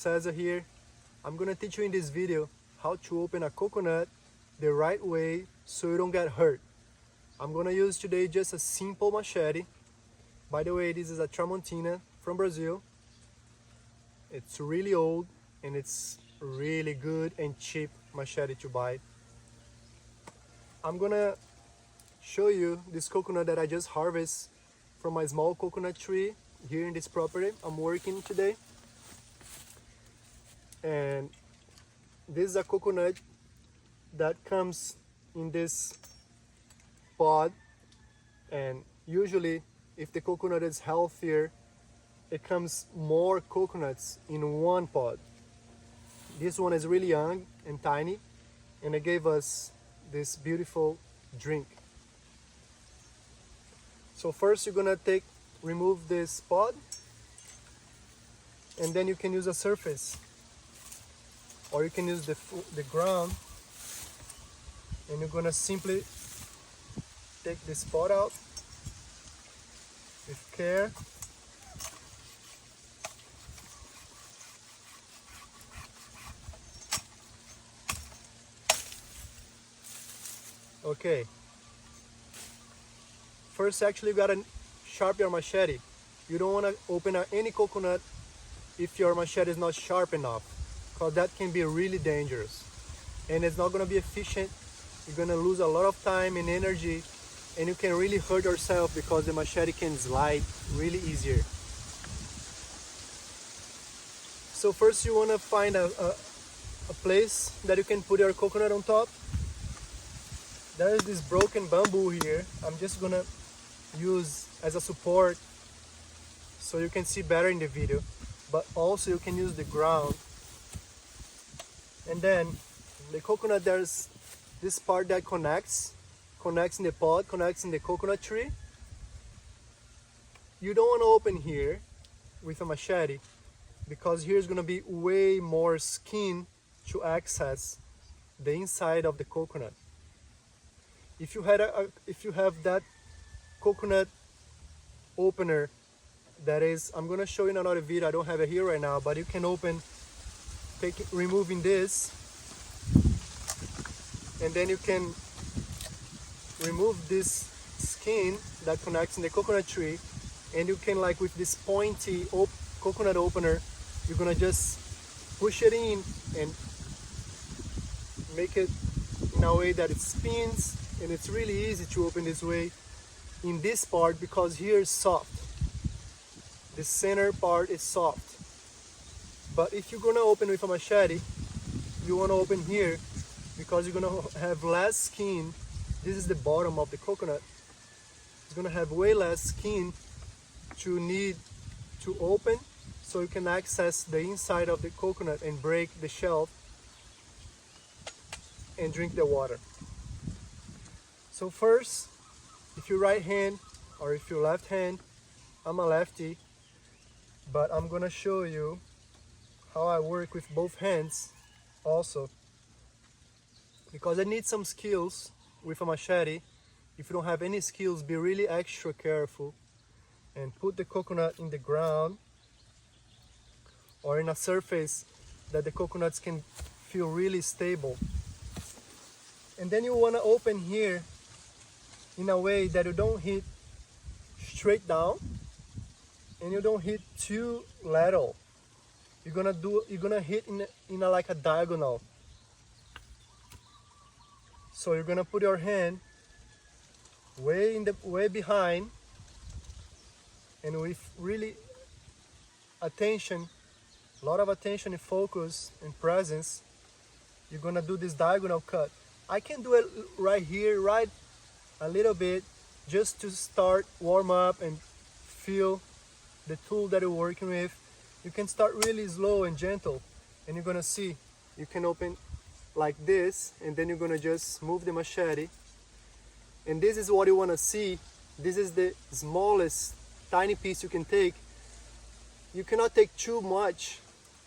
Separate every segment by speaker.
Speaker 1: Cesar here. I'm gonna teach you in this video how to open a coconut the right way so you don't get hurt. I'm gonna use today just a simple machete. By the way, this is a Tramontina from Brazil. It's really old and it's really good and cheap machete to buy. I'm gonna show you this coconut that I just harvested from my small coconut tree here in this property I'm working today. And this is a coconut that comes in this pod, and usually if the coconut is healthier, it comes more coconuts in one pod. This one is really young and tiny, and it gave us this beautiful drink. So first you're gonna remove this pod, and then you can use a surface, or you can use the ground, and you're gonna simply take this pod out with care. Okay. First, actually, you gotta sharpen your machete. You don't wanna open any coconut if your machete is not sharp enough, because that can be really dangerous. And it's not gonna be efficient. You're gonna lose a lot of time and energy, and you can really hurt yourself because the machete can slide really easier. So first you wanna find a place that you can put your coconut on top. There is this broken bamboo here. I'm just gonna use as a support so you can see better in the video, but also you can use the ground. And then the coconut, there's this part that connects in the pod, connects in the coconut tree. You don't want to open here with a machete because here's gonna be way more skin to access the inside of the coconut. If you have that coconut opener, that is, I'm gonna show you in another video, I don't have it here right now, but you can removing this, and then you can remove this skin that connects in the coconut tree, and you can, like with this pointy coconut opener, you're gonna just push it in and make it in a way that it spins. And it's really easy to open this way in this part because here is soft. The center part is soft. But if you're gonna open with a machete, you wanna open here because you're gonna have less skin. This is the bottom of the coconut. It's gonna have way less skin to need to open, so you can access the inside of the coconut and break the shell and drink the water. So first, if you're right hand or if you're left hand, I'm a lefty, but I'm gonna show you how I work with both hands also, because I need some skills with a machete. If you don't have any skills, be really extra careful and put the coconut in the ground or in a surface that the coconuts can feel really stable. And then you wanna open here in a way that you don't hit straight down and you don't hit too lateral. You're gonna hit in like a diagonal. So you're gonna put your hand way behind, and with really attention, a lot of attention and focus and presence, you're gonna do this diagonal cut. I can do it right here, right a little bit, just to start warm up and feel the tool that you're working with. You can start really slow and gentle, and you're gonna see you can open like this, and then you're gonna just move the machete, and this is what you want to see. This is the smallest tiny piece you can take. You cannot take too much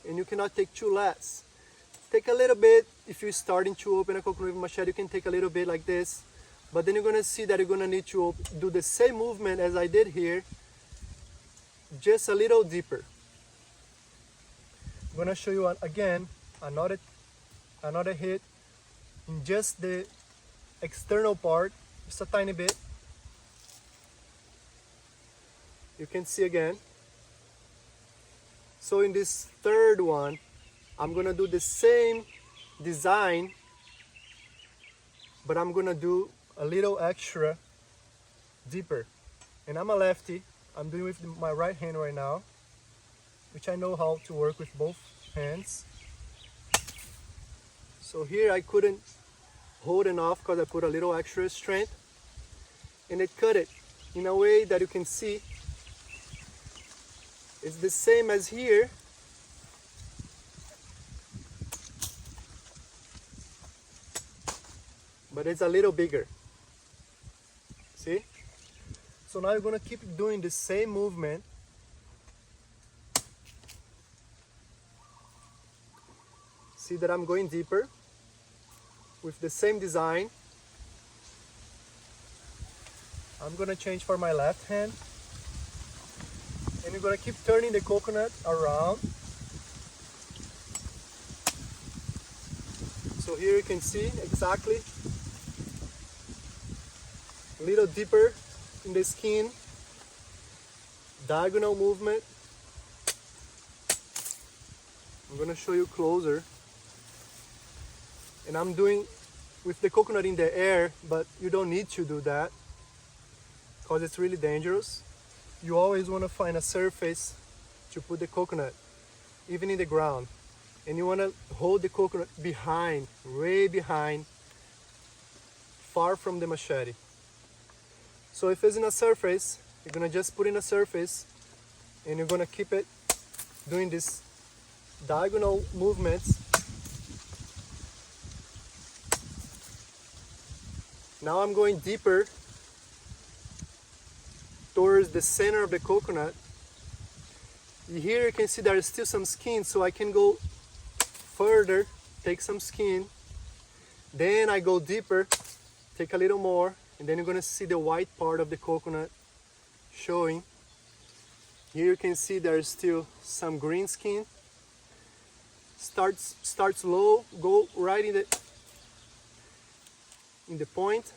Speaker 1: and you cannot take too less. Take a little bit. If you're starting to open a coconut with machete, you can take a little bit like this. But then you're gonna see that you're gonna need to do the same movement as I did here, just a little deeper. I'm gonna show you again another hit in just the external part, just a tiny bit. You can see again. So in this third one, I'm gonna do the same design, but I'm gonna do a little extra deeper. And I'm a lefty. I'm doing with my right hand right now, which I know how to work with both hands. So here I couldn't hold enough because I put a little extra strength, and it cut it in a way that you can see it's the same as here, but it's a little bigger. See? So now you're gonna keep doing the same movement. See that I'm going deeper with the same design. I'm gonna change for my left hand. And you're gonna keep turning the coconut around. So here you can see exactly a little deeper in the skin, diagonal movement. I'm gonna show you closer. And I'm doing with the coconut in the air, but you don't need to do that because it's really dangerous. You always want to find a surface to put the coconut, even in the ground. And you want to hold the coconut behind, way behind, far from the machete. So if it's in a surface, you're going to just put in a surface and you're going to keep it doing these diagonal movements. Now I'm going deeper towards the center of the coconut. Here you can see there is still some skin, so I can go further, take some skin, then I go deeper, take a little more, and then you're gonna see the white part of the coconut showing. Here you can see there is still some green skin. Starts low, go right in the point,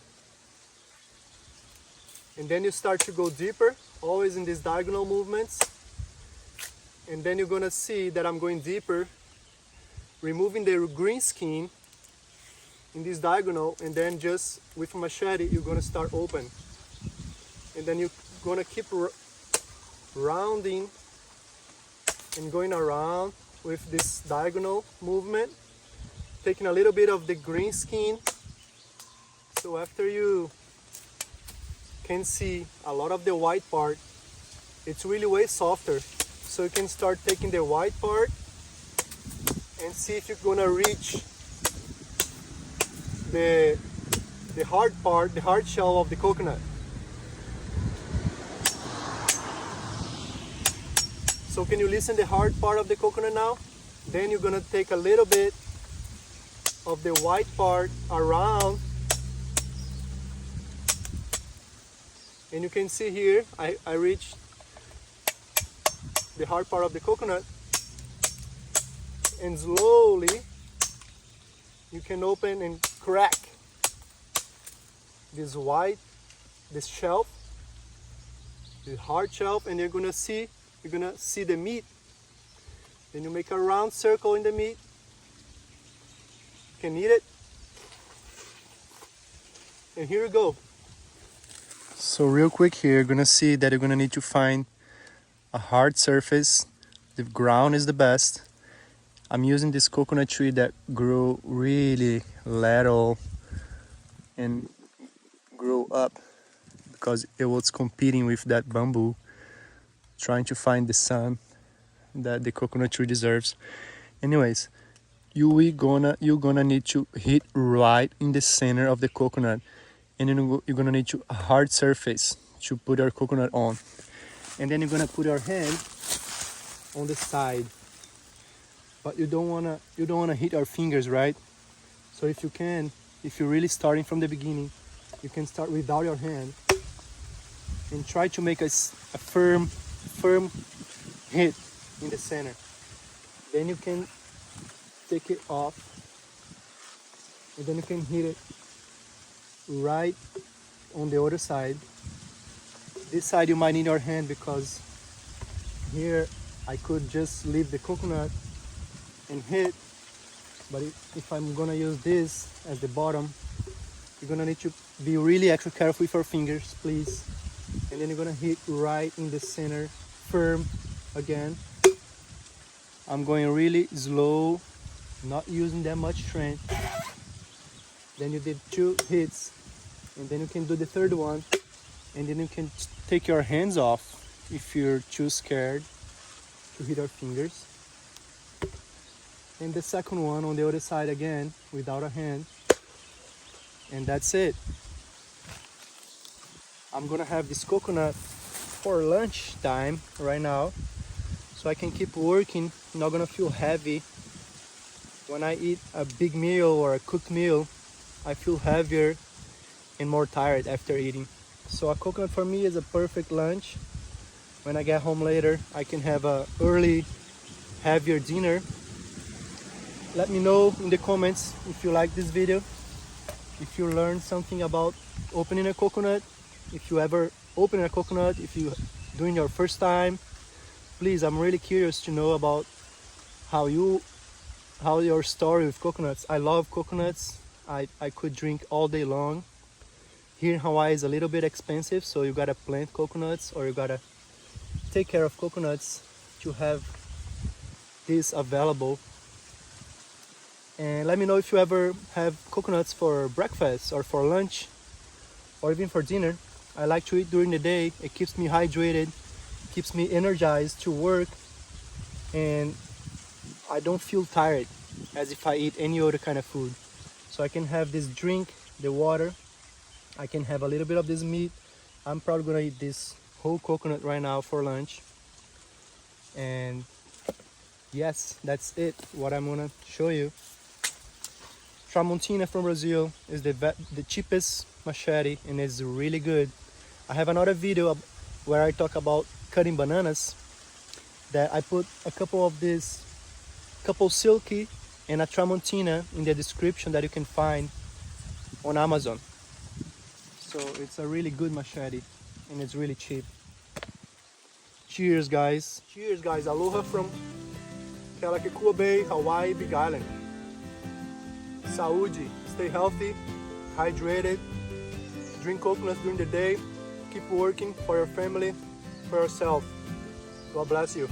Speaker 1: and then you start to go deeper, always in these diagonal movements. And then you're gonna see that I'm going deeper, removing the green skin in this diagonal, and then just with a machete you're gonna start open, and then you're gonna keep rounding and going around with this diagonal movement, taking a little bit of the green skin. So after you can see a lot of the white part, it's really way softer. So you can start taking the white part and see if you're gonna reach the hard part, the hard shell of the coconut. So can you listen the hard part of the coconut now? Then you're gonna take a little bit of the white part around. And you can see here, I reached the hard part of the coconut, and slowly you can open and crack this shelf, the hard shelf, and you're gonna see the meat. Then you make a round circle in the meat. You can eat it. And here you go. So real quick here, you're gonna see that you're gonna need to find a hard surface. The ground is the best. I'm using this coconut tree that grew really little and grew up because it was competing with that bamboo, trying to find the sun that the coconut tree deserves. Anyways, you're gonna need to hit right in the center of the coconut, and then you're gonna need a hard surface to put your coconut on. And then you're gonna put your hand on the side, but you don't wanna hit your fingers, right? So if you're really starting from the beginning, you can start without your hand and try to make a firm hit in the center. Then you can take it off, and then you can hit it right on the other side. This side you might need your hand, because here I could just leave the coconut and hit, but if I'm gonna use this as the bottom, you're gonna need to be really extra careful with your fingers, please. And then you're gonna hit right in the center, firm again. I'm going really slow, not using that much strength. Then you did 2 hits, and then you can do the third one, and then you can take your hands off if you're too scared to hit your fingers. And the second one on the other side again, without a hand, and that's it. I'm gonna have this coconut for lunch time right now, so I can keep working, not gonna feel heavy. When I eat a big meal or a cooked meal, I feel heavier and more tired after eating. So a coconut for me is a perfect lunch. When I get home later, I can have a early, heavier dinner. Let me know in the comments if you like this video, if you learned something about opening a coconut, if you ever open a coconut, if you're doing your first time. Please, I'm really curious to know about how your story with coconuts. I love coconuts. I could drink all day long. Here in Hawaii is a little bit expensive, so you gotta plant coconuts, or you gotta take care of coconuts to have this available. And let me know if you ever have coconuts for breakfast or for lunch or even for dinner. I like to eat during the day. It keeps me hydrated, keeps me energized to work, and I don't feel tired as if I eat any other kind of food. So I can have this drink, the water, I can have a little bit of this meat. I'm probably gonna eat this whole coconut right now for lunch. And yes, that's it, what I'm gonna show you. Tramontina from Brazil is the cheapest machete, and it's really good. I have another video where I talk about cutting bananas, that I put a couple Silky and a Tramontina in the description that you can find on Amazon. So it's a really good machete, and it's really cheap. Cheers, guys. Cheers, guys. Aloha from Kealakekua Bay, Hawaii, Big Island. Saúde. Stay healthy, hydrated, drink coconuts during the day, keep working for your family, for yourself. God bless you.